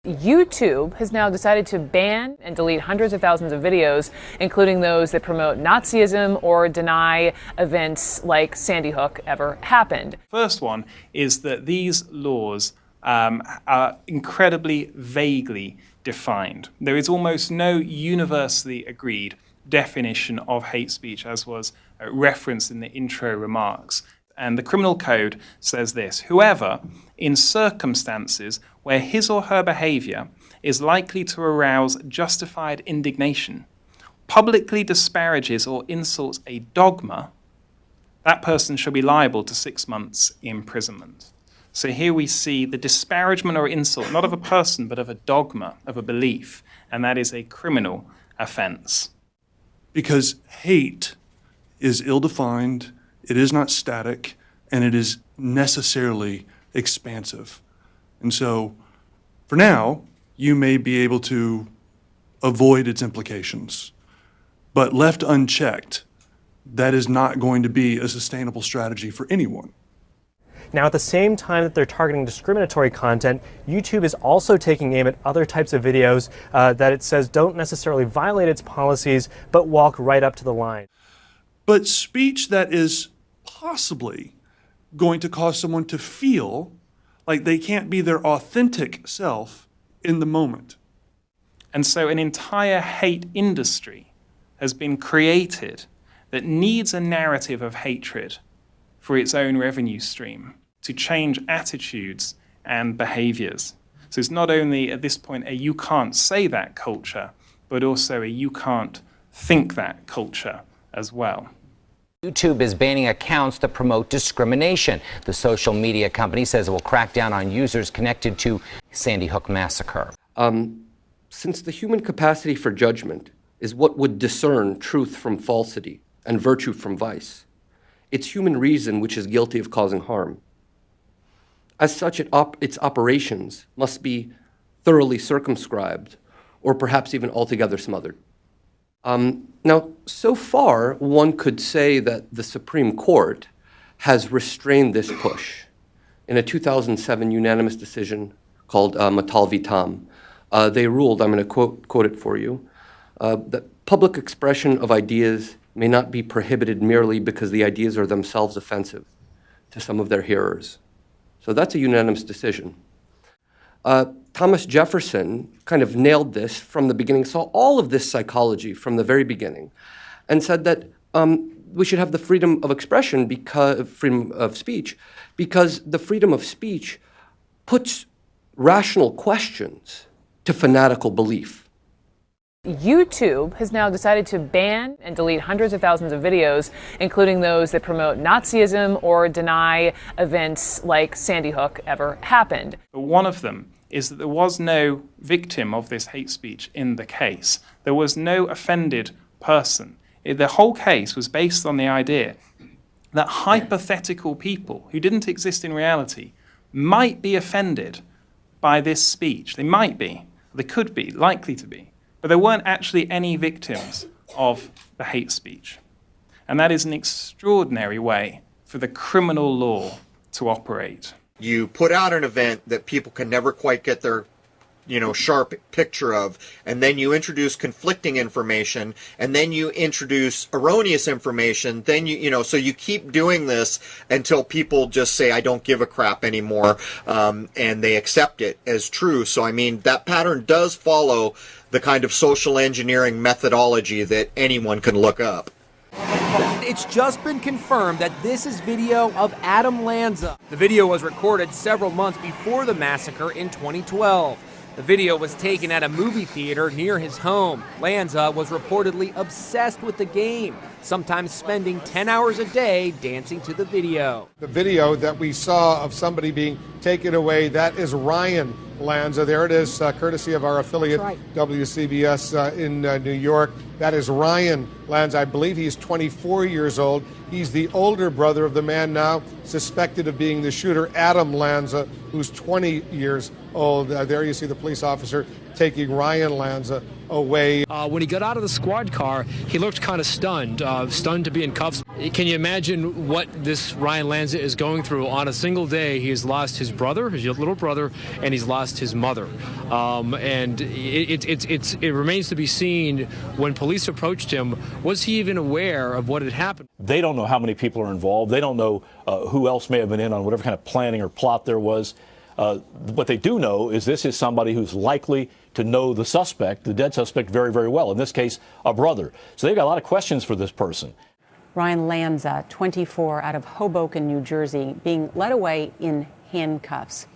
YouTube has now decided to ban and delete hundreds of thousands of videos, including those that promote Nazism or deny events like Sandy Hook ever happened. First one is that these laws are incredibly vaguely defined. There is almost no universally agreed definition of hate speech, as was referenced in the intro remarks. And the criminal code says this: whoever, in circumstances where his or her behavior is likely to arouse justified indignation, publicly disparages or insults a dogma, that person shall be liable to 6 months imprisonment. So here we see the disparagement or insult, not of a person, but of a dogma, of a belief, and that is a criminal offense. Because hate is ill-defined, it is not static, and it is necessarily expansive. And so, for now, you may be able to avoid its implications. But left unchecked, that is not going to be a sustainable strategy for anyone. Now, at the same time that they're targeting discriminatory content, YouTube is also taking aim at other types of videos that it says don't necessarily violate its policies, but walk right up to the line. But speech that is possibly going to cause someone to feel like they can't be their authentic self in the moment. And so an entire hate industry has been created that needs a narrative of hatred for its own revenue stream to change attitudes and behaviors. So it's not only at this point a you can't say that culture, but also a you can't think that culture as well. YouTube is banning accounts that promote discrimination. The social media company says it will crack down on users connected to Sandy Hook massacre. Since the human capacity for judgment is what would discern truth from falsity and virtue from vice, it's human reason which is guilty of causing harm. As such, its operations must be thoroughly circumscribed or perhaps even altogether smothered. Now, so far, one could say that the Supreme Court has restrained this push. In a 2007 unanimous decision called Matal v. Tam, they ruled, I'm going to quote it for you, that public expression of ideas may not be prohibited merely because the ideas are themselves offensive to some of their hearers. So that's a unanimous decision. Thomas Jefferson kind of nailed this from the beginning, saw all of this psychology from the very beginning, and said that we should have the freedom of expression, freedom of speech, because the freedom of speech puts rational questions to fanatical belief. YouTube has now decided to ban and delete hundreds of thousands of videos, including those that promote Nazism or deny events like Sandy Hook ever happened. But one of them is that there was no victim of this hate speech in the case. There was no offended person. The whole case was based on the idea that hypothetical people who didn't exist in reality might be offended by this speech. They might be, they could be, likely to be. But there weren't actually any victims of the hate speech. And that is an extraordinary way for the criminal law to operate. You put out an event that people can never quite get their, sharp picture of, and then you introduce conflicting information, and then you introduce erroneous information, then so you keep doing this until people just say, I don't give a crap anymore, and they accept it as true. So, that pattern does follow the kind of social engineering methodology that anyone can look up. It's just been confirmed that this is video of Adam Lanza. The video was recorded several months before the massacre in 2012. The video was taken at a movie theater near his home. Lanza was reportedly obsessed with the game, sometimes spending 10 hours a day dancing to the video. The video that we saw of somebody being taken away, that is Ryan Lanza. There it is, courtesy of our affiliate, right, WCBS in New York. That is Ryan Lanza. I believe he's 24 years old. He's the older brother of the man now suspected of being the shooter, Adam Lanza, who's 20 years old. There you see the police officer taking Ryan Lanza away. When he got out of the squad car, he looked kind of stunned to be in cuffs. Can you imagine what this Ryan Lanza is going through? On a single day, he has lost his brother, his little brother, and he's lost his mother. And it remains to be seen, when police approached him, was he even aware of what had happened? They don't know how many people are involved. They don't know who else may have been in on whatever kind of planning or plot there was. What they do know is this is somebody who's likely to know the suspect, the dead suspect, very, very well. In this case, a brother. So they've got a lot of questions for this person. Ryan Lanza, 24, out of Hoboken, New Jersey, being led away in handcuffs.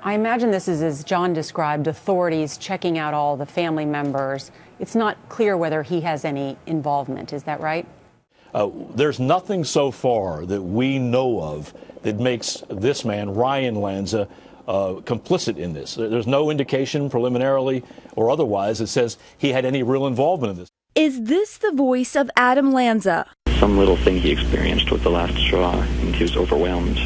I imagine this is, as John described, authorities checking out all the family members. It's not clear whether he has any involvement. Is that right? There's nothing so far that we know of that makes this man, Ryan Lanza, complicit in this. There's no indication preliminarily or otherwise that says he had any real involvement in this. Is this the voice of Adam Lanza? Some little thing he experienced was the last straw, and he was overwhelmed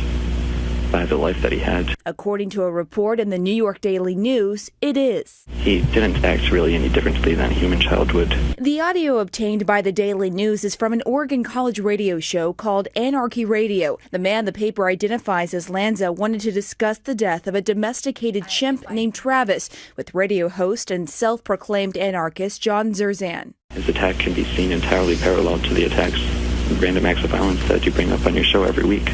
by the life that he had. According to a report in the New York Daily News, it is. He didn't act really any differently than a human child would. The audio obtained by the Daily News is from an Oregon College radio show called Anarchy Radio. The man the paper identifies as Lanza wanted to discuss the death of a domesticated chimp named Travis with radio host and self-proclaimed anarchist John Zerzan. His attack can be seen entirely parallel to the attacks, random acts of violence that you bring up on your show every week.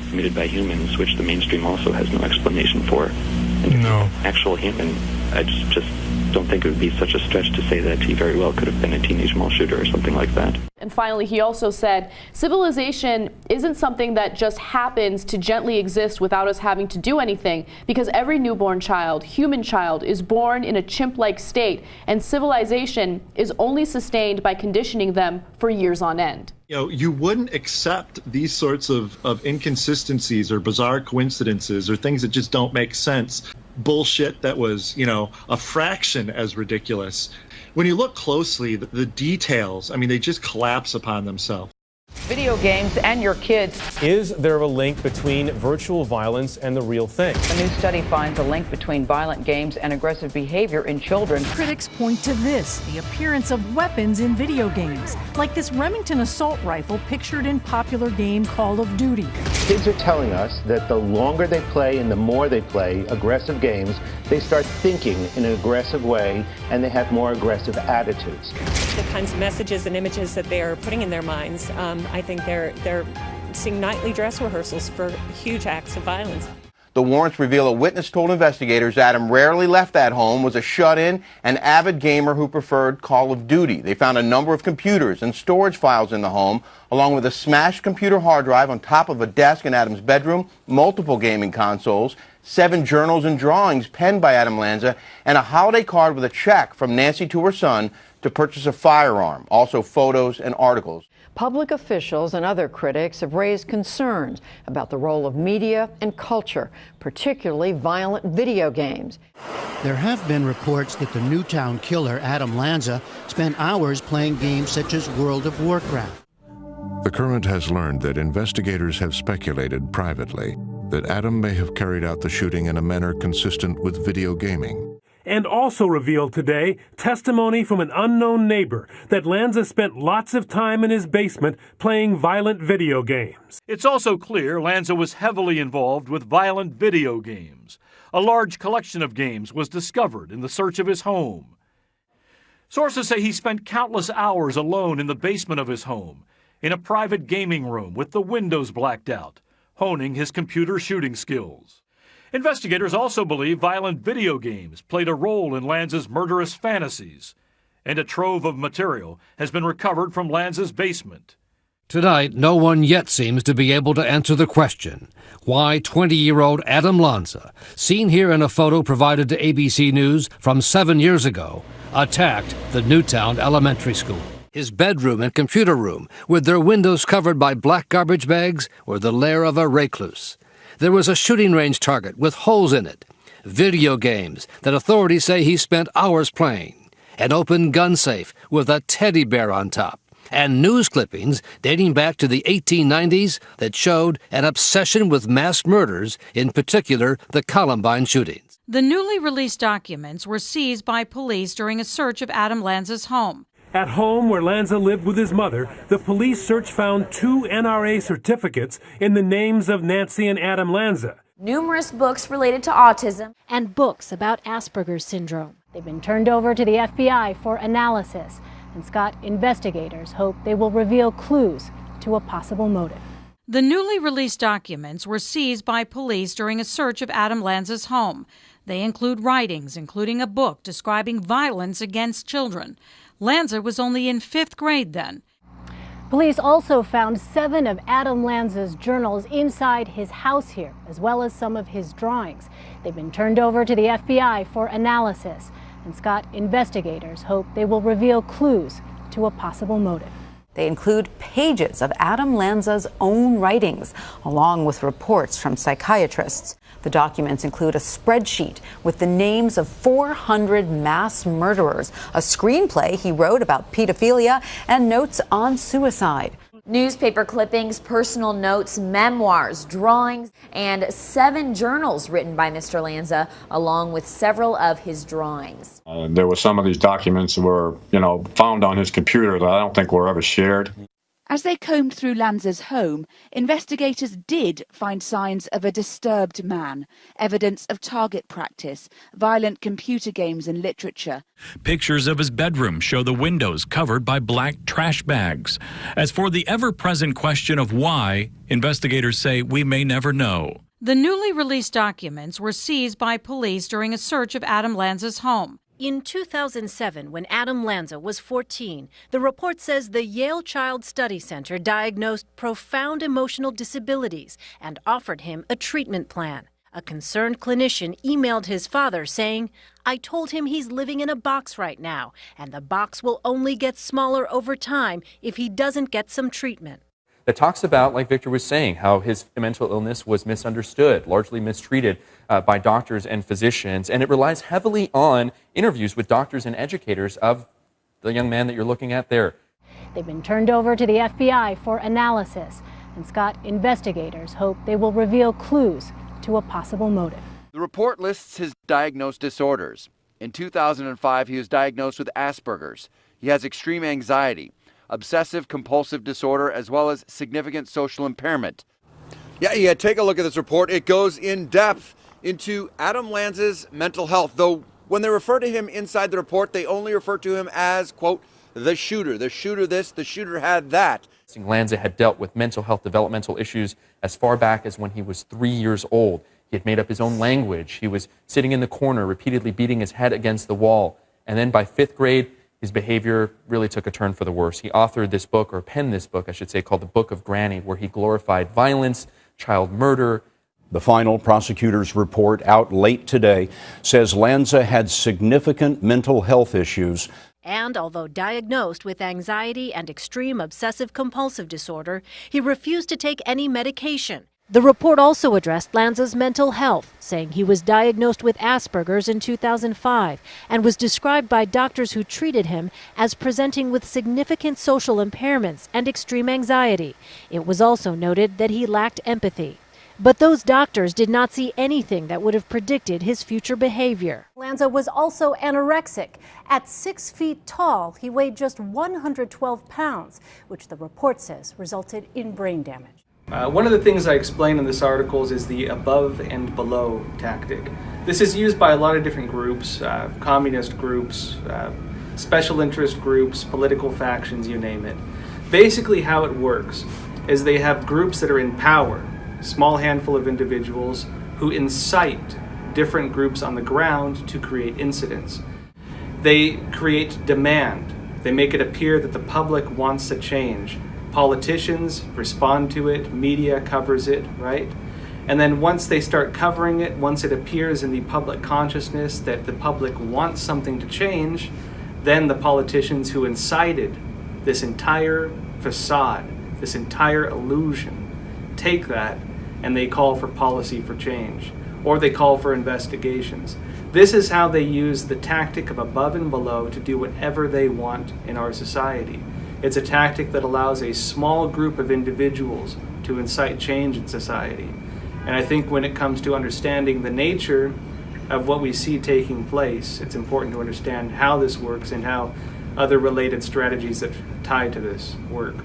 Committed by humans, which the mainstream also has no explanation for. And no. Actual human, I just don't think it would be such a stretch to say that he very well could have been a teenage mall shooter or something like that. And finally, he also said, civilization isn't something that just happens to gently exist without us having to do anything, because every newborn child, human child, is born in a chimp-like state, and civilization is only sustained by conditioning them for years on end. You know, you wouldn't accept these sorts of inconsistencies or bizarre coincidences or things that just don't make sense. Bullshit that was, a fraction as ridiculous. When you look closely, the details, they just collapse upon themselves. Video games and your kids. Is there a link between virtual violence and the real thing? A new study finds a link between violent games and aggressive behavior in children. Critics point to this, the appearance of weapons in video games, like this Remington assault rifle pictured in popular game Call of Duty. Kids are telling us that the longer they play and the more they play aggressive games, they start thinking in an aggressive way and they have more aggressive attitudes. The kinds of messages and images that they are putting in their minds, I think they're seeing nightly dress rehearsals for huge acts of violence. The warrants reveal a witness told investigators Adam rarely left that home, was a shut-in, and avid gamer who preferred Call of Duty. They found a number of computers and storage files in the home, along with a smashed computer hard drive on top of a desk in Adam's bedroom, multiple gaming consoles, 7 journals and drawings penned by Adam Lanza, and a holiday card with a check from Nancy to her son to purchase a firearm, also photos and articles. Public officials and other critics have raised concerns about the role of media and culture, particularly violent video games. There have been reports that the Newtown killer, Adam Lanza, spent hours playing games such as World of Warcraft. The Current has learned that investigators have speculated privately that Adam may have carried out the shooting in a manner consistent with video gaming. And also revealed today testimony from an unknown neighbor that Lanza spent lots of time in his basement playing violent video games. It's also clear Lanza was heavily involved with violent video games. A large collection of games was discovered in the search of his home. Sources say he spent countless hours alone in the basement of his home, in a private gaming room with the windows blacked out, honing his computer shooting skills. Investigators also believe violent video games played a role in Lanza's murderous fantasies, and a trove of material has been recovered from Lanza's basement. Tonight, no one yet seems to be able to answer the question why 20-year-old Adam Lanza, seen here in a photo provided to ABC News from 7 years ago, attacked the Newtown Elementary School. His bedroom and computer room, with their windows covered by black garbage bags, were the lair of a recluse. There was a shooting range target with holes in it, video games that authorities say he spent hours playing, an open gun safe with a teddy bear on top, and news clippings dating back to the 1890s that showed an obsession with mass murders, in particular the Columbine shootings. The newly released documents were seized by police during a search of Adam Lanza's home. At home where Lanza lived with his mother, the police search found 2 NRA certificates in the names of Nancy and Adam Lanza. Numerous books related to autism and books about Asperger's syndrome. They've been turned over to the FBI for analysis. And Scott, investigators hope they will reveal clues to a possible motive. The newly released documents were seized by police during a search of Adam Lanza's home. They include writings, including a book describing violence against children. Lanza was only in 5th grade then. Police also found 7 of Adam Lanza's journals inside his house here, as well as some of his drawings. They've been turned over to the FBI for analysis. And Scott, investigators hope they will reveal clues to a possible motive. They include pages of Adam Lanza's own writings, along with reports from psychiatrists. The documents include a spreadsheet with the names of 400 mass murderers, a screenplay he wrote about pedophilia, and notes on suicide. Newspaper clippings, personal notes, memoirs, drawings, and 7 journals written by Mr. Lanza, along with several of his drawings. There were some of these documents that were, found on his computer that I don't think were ever shared. As they combed through Lanza's home, investigators did find signs of a disturbed man, evidence of target practice, violent computer games and literature. Pictures of his bedroom show the windows covered by black trash bags. As for the ever-present question of why, investigators say we may never know. The newly released documents were seized by police during a search of Adam Lanza's home. In 2007, when Adam Lanza was 14, the report says the Yale Child Study Center diagnosed profound emotional disabilities and offered him a treatment plan. A concerned clinician emailed his father saying, "I told him he's living in a box right now, and the box will only get smaller over time if he doesn't get some treatment." That talks about, like Victor was saying, how his mental illness was misunderstood, largely mistreated by doctors and physicians, and it relies heavily on interviews with doctors and educators of the young man that you're looking at there. They've been turned over to the FBI for analysis, and Scott, investigators hope they will reveal clues to a possible motive. The report lists his diagnosed disorders. In 2005, he was diagnosed with Asperger's. He has extreme anxiety, obsessive compulsive disorder, as well as significant social impairment. Yeah, take a look at this report. It goes in depth into Adam Lanza's mental health, though when they refer to him inside the report, they only refer to him as, quote, the shooter this, the shooter had that. Lanza had dealt with mental health developmental issues as far back as when he was 3 years old. He had made up his own language. He was sitting in the corner, repeatedly beating his head against the wall. And then by 5th grade, his behavior really took a turn for the worse. He authored this book, or penned this book, I should say, called The Book of Granny, where he glorified violence, child murder. The final prosecutor's report, out late today, says Lanza had significant mental health issues. And although diagnosed with anxiety and extreme obsessive-compulsive disorder, he refused to take any medication. The report also addressed Lanza's mental health, saying he was diagnosed with Asperger's in 2005 and was described by doctors who treated him as presenting with significant social impairments and extreme anxiety. It was also noted that he lacked empathy. But those doctors did not see anything that would have predicted his future behavior. Lanza was also anorexic. At 6 feet tall, he weighed just 112 pounds, which the report says resulted in brain damage. One of the things I explain in this article is the above and below tactic. This is used by a lot of different groups, communist groups, special interest groups, political factions, you name it. Basically how it works is they have groups that are in power, small handful of individuals who incite different groups on the ground to create incidents. They create demand. They make it appear that the public wants a change. Politicians respond to it, media covers it, right? And then once they start covering it, once it appears in the public consciousness that the public wants something to change, then the politicians who incited this entire facade, this entire illusion, take that and they call for policy for change, or they call for investigations. This is how they use the tactic of above and below to do whatever they want in our society. It's a tactic that allows a small group of individuals to incite change in society. And I think when it comes to understanding the nature of what we see taking place, it's important to understand how this works and how other related strategies that tie to this work.